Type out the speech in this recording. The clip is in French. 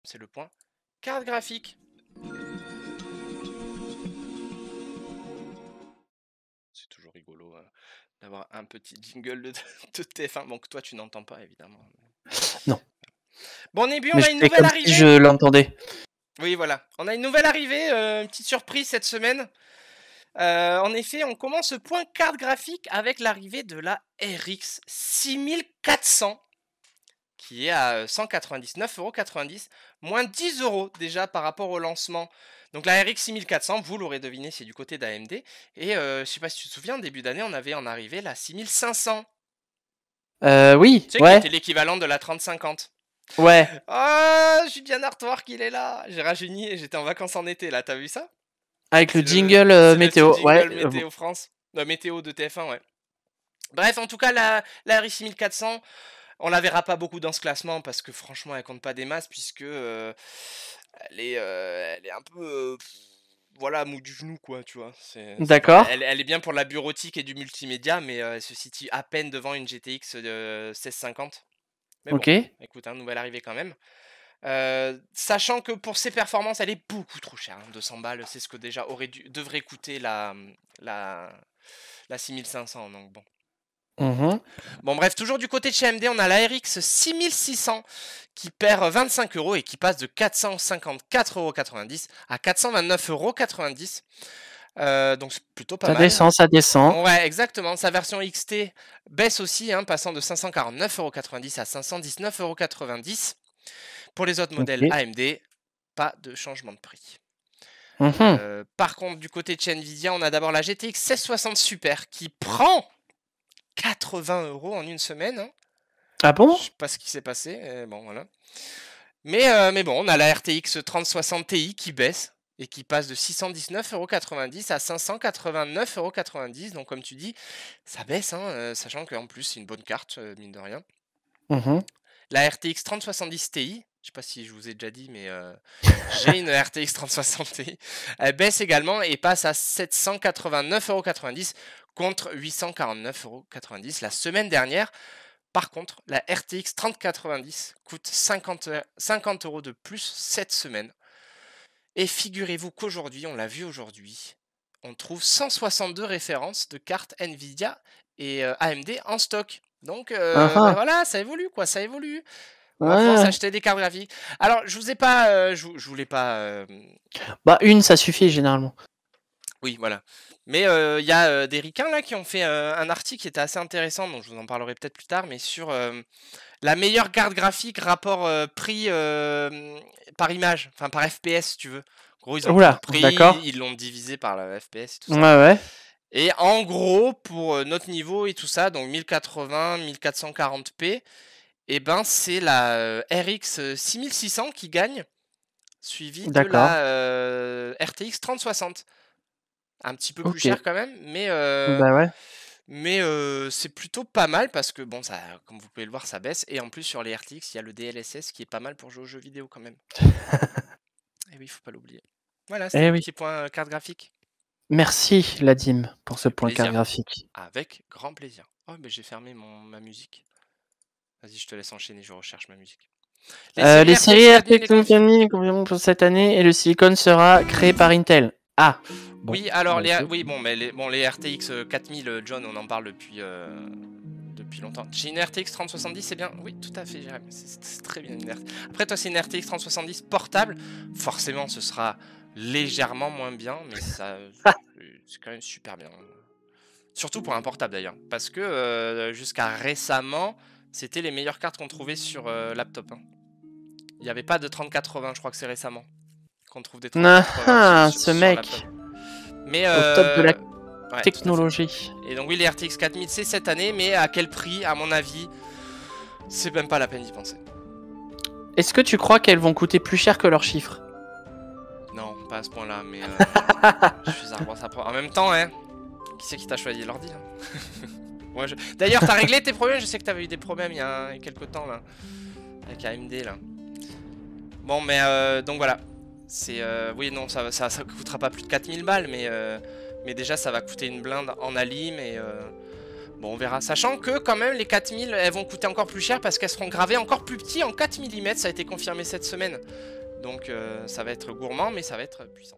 c'est le point carte graphique. C'est toujours rigolo d'avoir un petit jingle de TF1. Bon, que toi tu n'entends pas évidemment. Non. Bon, Nébu, on Mais a je une fais nouvelle comme arrivée. si je l'entendais. Oui, voilà. On a une nouvelle arrivée, une petite surprise cette semaine. En effet, on commence ce point carte graphique avec l'arrivée de la RX 6400 qui est à 199,90 €, moins 10 € déjà par rapport au lancement. Donc la RX 6400, vous l'aurez deviné, c'est du côté d'AMD. Et je sais pas si tu te souviens, début d'année, on avait en arrivée la 6500. Oui, Tu sais, qui ouais. était l'équivalent de la 3050. Ouais. Oh, Julien Artwork, il est là. J'ai rajeuni et j'étais en vacances en été, là, t'as vu ça? Avec le jingle C'est le météo. petit Ouais. jingle Météo France. Météo de TF1, ouais. Bref, en tout cas, la RX 6400, on la verra pas beaucoup dans ce classement parce que franchement, elle compte pas des masses puisque elle est un peu, voilà, mou du genou, quoi, tu vois. D'accord. Elle est bien pour la bureautique et du multimédia, mais elle se situe à peine devant une GTX 1650. Mais bon, Ok. écoute, nouvelle arrivée quand même. Sachant que pour ses performances, elle est beaucoup trop chère. 200 balles, c'est ce que déjà devrait coûter la 6500. Donc bon. Bon, bref, toujours du côté de chez AMD, on a la RX 6600 qui perd 25 € et qui passe de 454,90 € à 429,90 €. Donc c'est plutôt pas mal. Ça descend. Ouais, exactement. Sa version XT baisse aussi, passant de 549,90 € à 519,90 €. Pour les autres modèles AMD, pas de changement de prix. Par contre, du côté de chez Nvidia, on a d'abord la GTX 1660 Super qui prend 80 € en une semaine. Ah bon? Je sais pas ce qui s'est passé. Bon, voilà. Mais bon, on a la RTX 3060 Ti qui baisse et qui passe de 619,90 € à 589,90 €. Donc, comme tu dis, ça baisse, sachant qu'en plus, c'est une bonne carte, mine de rien. La RTX 3070 Ti, je sais pas si je vous ai déjà dit, mais j'ai une RTX 3060 Ti. Elle baisse également et passe à 789,90 € contre 849,90 € la semaine dernière. Par contre, la RTX 3090 coûte 50 € de plus cette semaine. Et figurez-vous qu'aujourd'hui, on l'a vu aujourd'hui, on trouve 162 références de cartes Nvidia et AMD en stock. Donc bah voilà, ça évolue quoi, ça évolue. On va pouvoir s'acheter des cartes graphiques. Alors, je vous ai pas, je voulais pas. Bah une, ça suffit généralement. Oui, voilà. Mais il y a des ricains là qui ont fait un article qui était assez intéressant, donc je vous en parlerai peut-être plus tard, mais sur la meilleure carte graphique rapport prix par image, enfin par FPS si tu veux. En gros, ils ont pris le prix, ils l'ont divisé par la FPS et tout ça. Ouais. Et en gros, pour notre niveau et tout ça, donc 1080, 1440p, et ben c'est la RX 6600 qui gagne, suivie de la RTX 3060. Un petit peu plus cher quand même, mais c'est plutôt pas mal parce que bon, ça, comme vous pouvez le voir, ça baisse. Et en plus sur les RTX, il y a le DLSS qui est pas mal pour jouer aux jeux vidéo quand même. Et oui, faut pas l'oublier. Voilà, c'était mon petit point carte graphique. Merci Ladim pour ce point carte graphique. Avec grand plaisir. Oh, mais j'ai fermé ma musique. Vas-y, je te laisse enchaîner, je recherche ma musique. Les séries RTX 4000 pour cette année et le silicone sera créé par Intel. Ah. Bon, oui, alors les RTX 4000, John, on en parle depuis longtemps. J'ai une RTX 3070, c'est bien. Oui, tout à fait, Jérémy. C'est très bien une RTX. Après, toi, c'est une RTX 3070 portable. Forcément, ce sera légèrement moins bien, mais ça, c'est quand même super bien. Surtout pour un portable d'ailleurs, parce que jusqu'à récemment, c'était les meilleures cartes qu'on trouvait sur laptop. Il n'y avait pas de 3080, je crois que c'est récemment qu'on trouve des 3080 ce mec sur mais au top de la technologie. Et donc oui, les RTX 4000 c'est cette année, mais à quel prix? À mon avis, c'est même pas la peine d'y penser. Est-ce que tu crois qu'elles vont coûter plus cher que leurs chiffres? Non, pas à ce point-là, mais je suis en même temps, qui c'est qui t'a choisi l'ordi Moi, D'ailleurs, t'as réglé tes problèmes? Je sais que t'avais eu des problèmes il y a quelques temps là, avec AMD là. Bon, mais donc voilà. C'est oui, non, ça coûtera pas plus de 4000 balles, mais déjà ça va coûter une blinde en alim et Bon, on verra. Sachant que quand même les 4000 elles vont coûter encore plus cher parce qu'elles seront gravées encore plus petits en 4 mm. Ça a été confirmé cette semaine. Donc ça va être gourmand mais ça va être puissant.